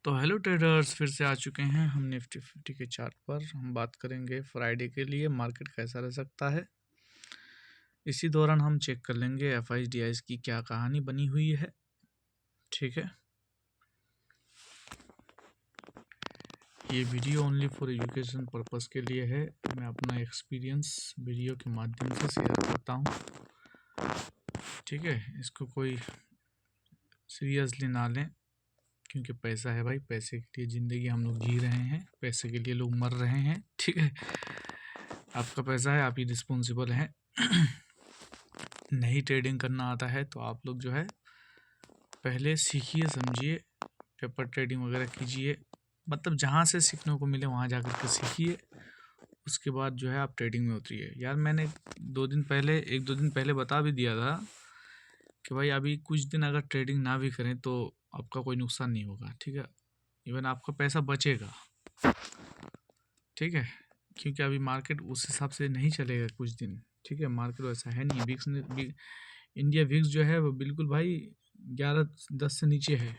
तो hello traders, फिर से आ चुके हैं हम निफ्टी 50 के चार्ट पर। हम बात करेंगे फ्राइडे के लिए मार्केट कैसा रह सकता है। इसी दौरान हम चेक कर लेंगे एफआईज डीआईज की क्या कहानी बनी हुई है। ठीक है, ये video only for education purpose के लिए है। मैं अपना एक्सपीरियंस वीडियो के माध्यम से शेयर करता हूँ। ठीक है, इसको कोई सीरियसली ना लें, क्योंकि पैसा है भाई, पैसे के लिए ज़िंदगी हम लोग जी रहे हैं, पैसे के लिए लोग मर रहे हैं। ठीक है, आपका पैसा है, आप ही रिस्पॉन्सिबल हैं। नहीं ट्रेडिंग करना आता है तो आप लोग जो है पहले सीखिए, समझिए, पेपर ट्रेडिंग वगैरह कीजिए, मतलब जहाँ से सीखने को मिले वहाँ जा कर के सीखिए। उसके बाद जो है आप ट्रेडिंग में उतरिए। यार मैंने एक दो दिन पहले बता भी दिया था कि भाई अभी कुछ दिन अगर ट्रेडिंग ना भी करें तो आपका कोई नुकसान नहीं होगा। ठीक है, इवन आपका पैसा बचेगा। ठीक है, क्योंकि अभी मार्केट उस हिसाब से नहीं चलेगा कुछ दिन। ठीक है, मार्केट वैसा है नहीं। इंडिया विक्स जो है वो बिल्कुल भाई 11-10 से नीचे है।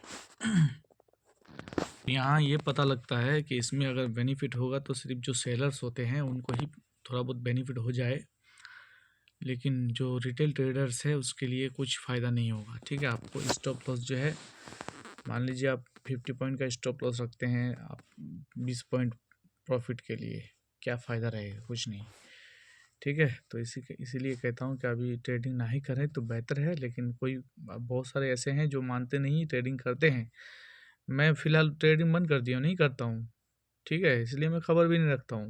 यहाँ ये पता लगता है कि इसमें अगर बेनिफिट होगा तो सिर्फ जो सेलर्स होते हैं उनको ही थोड़ा बहुत बेनिफिट हो जाए, लेकिन जो रिटेल ट्रेडर्स है उसके लिए कुछ फ़ायदा नहीं होगा। ठीक है, आपको स्टॉप लॉस जो है, मान लीजिए आप 50 पॉइंट का स्टॉप लॉस रखते हैं, आप 20 पॉइंट प्रॉफिट के लिए क्या फ़ायदा रहेगा? कुछ नहीं। ठीक है, तो इसीलिए कहता हूँ कि अभी ट्रेडिंग ना ही करें तो बेहतर है। लेकिन बहुत सारे ऐसे हैं जो मानते नहीं, ट्रेडिंग करते हैं। मैं फ़िलहाल ट्रेडिंग बंद कर दिया हूँ, नहीं करता हूँ। ठीक है, इसलिए मैं खबर भी नहीं रखता हूँ,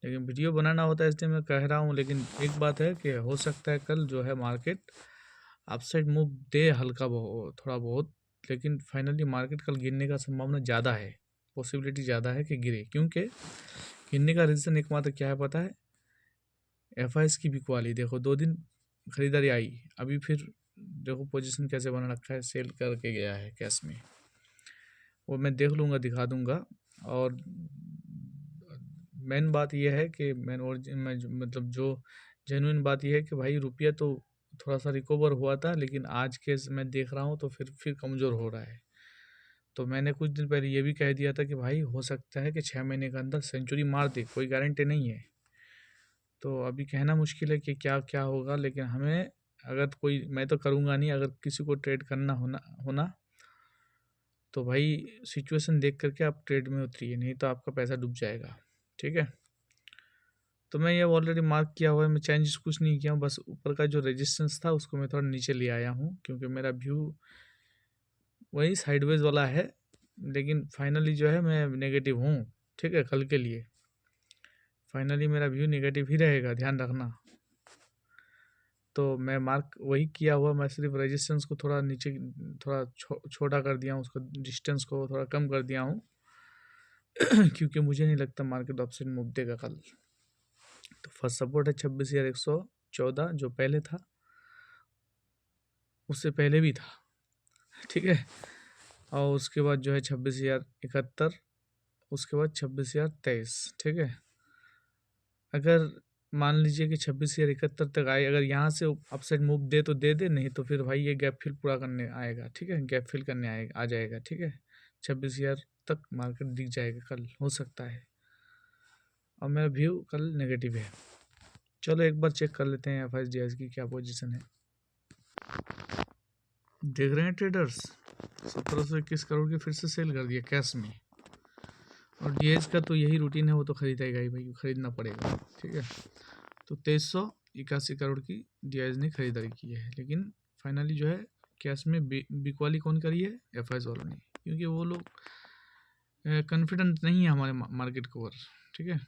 लेकिन वीडियो बनाना होता है इसलिए मैं कह रहा हूँ। लेकिन एक बात है कि हो सकता है कल जो है मार्केट अपसाइड मूव दे, हल्का थोड़ा बहुत, लेकिन फाइनली मार्केट कल गिरने का संभावना ज़्यादा है, पॉसिबिलिटी ज़्यादा है कि गिरे। क्योंकि गिरने का रीज़न एकमात्र क्या है पता है? एफआईएस की बिकवाली। देखो 2 दिन खरीदारी आई, अभी फिर देखो पोजीशन कैसे बना रखा है, सेल करके गया है कैश में। वो मैं देख लूँगा, दिखा दूँगा। और मेन बात यह है कि मतलब जो जेन्युइन बात यह है कि भाई रुपया तो थोड़ा सा रिकवर हुआ था, लेकिन आज के मैं देख रहा हूँ तो फिर कमज़ोर हो रहा है। तो मैंने कुछ दिन पहले ये भी कह दिया था कि भाई हो सकता है कि 6 महीने के अंदर सेंचुरी मार दे, कोई गारंटी नहीं है। तो अभी कहना मुश्किल है कि क्या क्या होगा, लेकिन हमें अगर कोई, मैं तो करूँगा नहीं, अगर किसी को ट्रेड करना होना तो भाई सिचुएशन देख करके आप ट्रेड में उतरिए, नहीं तो आपका पैसा डूब जाएगा। ठीक है, तो मैं ये ऑलरेडी मार्क किया हुआ है, मैं चेंज कुछ नहीं किया हूँ, बस ऊपर का जो रेजिस्टेंस था उसको मैं थोड़ा नीचे ले आया हूँ, क्योंकि मेरा व्यू वही साइडवेज वाला है। लेकिन फाइनली जो है मैं नेगेटिव हूँ। ठीक है, कल के लिए फाइनली मेरा व्यू नेगेटिव ही रहेगा, ध्यान रखना। तो मैं मार्क वही किया हुआ, मैं सिर्फ रेजिस्टेंस को थोड़ा नीचे, थोड़ा छोटा कर दिया हूँ, उसको डिस्टेंस को थोड़ा कम कर दिया हूँ। क्योंकि मुझे नहीं लगता मार्केट ऑप्शन मूव देगा कल। तो फर्स्ट सपोर्ट है 26,114 जो पहले था, उससे पहले भी था। ठीक है, और उसके बाद जो है 26,071, उसके बाद 26,023। ठीक है, अगर मान लीजिए कि 26,071 तक आए, अगर यहाँ से अपसाइड मूव दे तो दे दे, नहीं तो फिर भाई ये गैप फिल पूरा करने आएगा। ठीक है, गैप फिल करने आ जाएगा। ठीक है, 26,000 तक मार्केट दिख जाएगा कल, हो सकता है। और मेरा व्यू कल नेगेटिव है। चलो एक बार चेक कर लेते हैं एफआईएस डीआईएस की क्या पोजीशन है। देख रहे हैं ट्रेडर्स, 1721 करोड़ की फिर से सेल कर दिया कैश में। और डीआईएस का तो यही रूटीन है, वो तो खरीदेगा ही भाई, खरीदना पड़ेगा। ठीक है, तो 2381 करोड़ की डीआईएस ने खरीदारी की है। लेकिन फाइनली जो है कैश में बिकवाली कौन करी है? एफआईएस वालों ने, क्योंकि वो लोग कॉन्फिडेंट नहीं है हमारे मार्केट के ऊपर। ठीक है,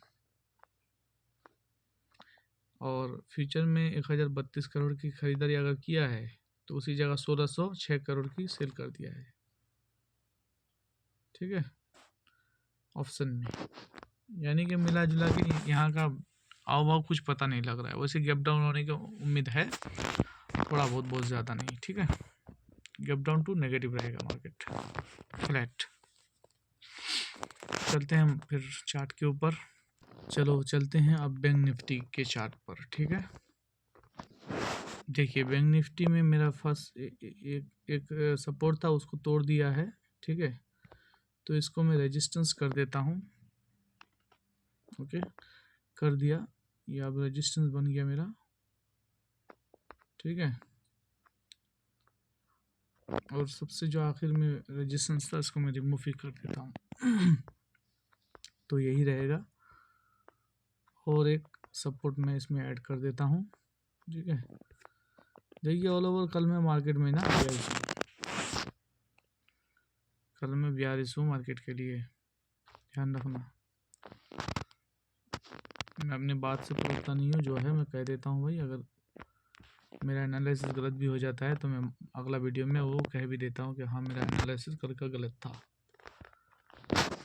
और फ्यूचर में 1032 करोड़ की खरीदारी अगर किया है तो उसी जगह 1606 करोड़ की सेल कर दिया है। ठीक है, ऑप्शन में, यानी कि मिला जुला के यहाँ का आओ भाव कुछ पता नहीं लग रहा है। वैसे गैप डाउन होने की उम्मीद है, थोड़ा बहुत ज़्यादा नहीं। ठीक है, गैप डाउन टू नेगेटिव रहेगा मार्केट, फ्लैट। चलते हैं हम फिर चार्ट के ऊपर। चलो चलते हैं अब बैंक निफ्टी के चार्ट पर। ठीक है, देखिए बैंक निफ्टी में मेरा फर्स्ट एक सपोर्ट था, उसको तोड़ दिया है। ठीक है, तो इसको मैं रेजिस्टेंस कर देता हूँ। ओके, कर दिया, ये अब रेजिस्टेंस बन गया मेरा। ठीक है, और सबसे जो आखिर में रेजिस्टेंस था इसको मैं रिमूव ही कर देता हूँ। तो यही रहेगा, और एक सपोर्ट मैं इसमें ऐड कर देता हूँ। ठीक है, देखिए ऑल ओवर कल मैं मार्केट में ना कल मैं बियारिश हूँ मार्केट के लिए, ध्यान रखना। मैं अपनी बात से पलटता नहीं हूँ, जो है मैं कह देता हूँ भाई। अगर मेरा एनालिसिस गलत भी हो जाता है तो मैं अगला वीडियो में वो कह भी देता हूँ कि हाँ मेरा एनालिसिस कल का गलत था।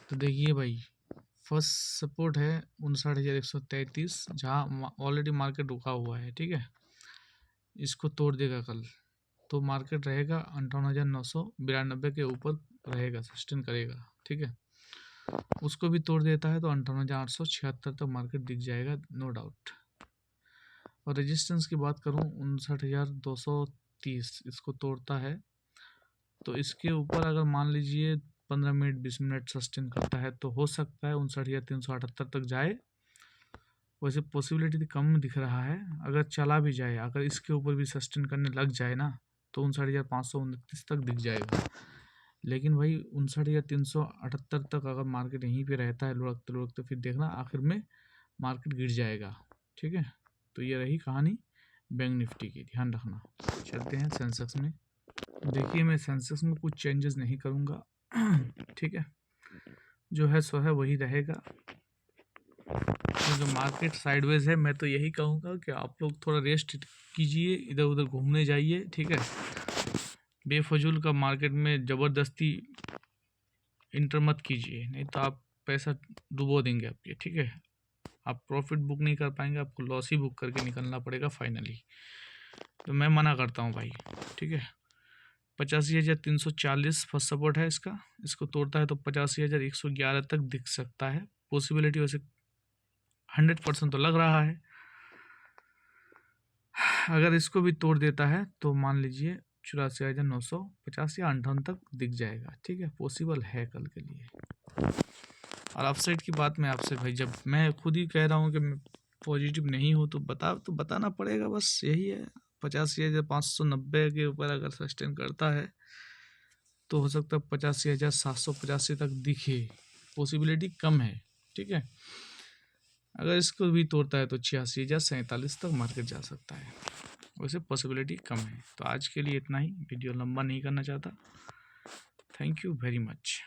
तो देखिए भाई, फर्स्ट सपोर्ट है 59,133, जहाँ ऑलरेडी मार्केट रुका हुआ है। ठीक है, इसको तोड़ देगा कल तो मार्केट रहेगा 58,992 के ऊपर रहेगा, सस्टेन करेगा। ठीक है, उसको भी तोड़ देता है तो 58,876 तक मार्केट दिख जाएगा, नो डाउट। और रेजिस्टेंस की बात करूं 59,230, इसको तोड़ता है तो इसके ऊपर अगर मान लीजिए 15 मिनट 20 मिनट सस्टेन करता है तो हो सकता है 59,378 तक जाए। वैसे पॉसिबिलिटी कम दिख रहा है, अगर चला भी जाए, अगर इसके ऊपर भी सस्टेन करने लग जाए ना तो 59,529 तक दिख जाएगा। लेकिन भाई 59,378 तक अगर मार्केट यहीं पे रहता है लुढ़कते लुढ़कते, फिर देखना आखिर में मार्केट गिर जाएगा। ठीक है, तो ये रही कहानी बैंक निफ्टी की, ध्यान रखना। चलते हैं सेंसेक्स में। देखिए मैं सेंसेक्स में कुछ चेंजेस नहीं करूँगा। ठीक है, जो है सो है वही रहेगा, क्योंकि मार्केट साइडवेज है। मैं तो यही कहूँगा कि आप लोग थोड़ा रेस्ट कीजिए, इधर उधर घूमने जाइए। ठीक है, बेफजूल का मार्केट में ज़बरदस्ती इंटर मत कीजिए, नहीं तो आप पैसा डुबो देंगे आपके। ठीक है, आप प्रॉफिट बुक नहीं कर पाएंगे, आपको लॉस ही बुक करके निकलना पड़ेगा फाइनली। तो मैं मना करता हूँ भाई। ठीक है, 85,340 फर्स्ट सपोर्ट है इसका, इसको तोड़ता है तो 85,111 तक दिख सकता है। पॉसिबिलिटी वैसे 100% तो लग रहा है। अगर इसको भी तोड़ देता है तो मान लीजिए 84,950 या 58 तक दिख जाएगा। ठीक है, पॉसिबल है कल के लिए। और अपसाइड की बात मैं आपसे भाई, जब मैं खुद ही कह रहा हूँ कि मैं पॉजिटिव नहीं हूँ तो बताना पड़ेगा, बस यही है। 85,590 के ऊपर अगर सस्टेन करता है तो हो सकता है 85,785 तक दिखे, पॉसिबिलिटी कम है। ठीक है, अगर इसको भी तोड़ता है तो 86,047 तक मार्केट जा सकता है, वैसे पॉसिबिलिटी कम है। तो आज के लिए इतना ही, वीडियो लंबा नहीं करना चाहता। Thank you very much.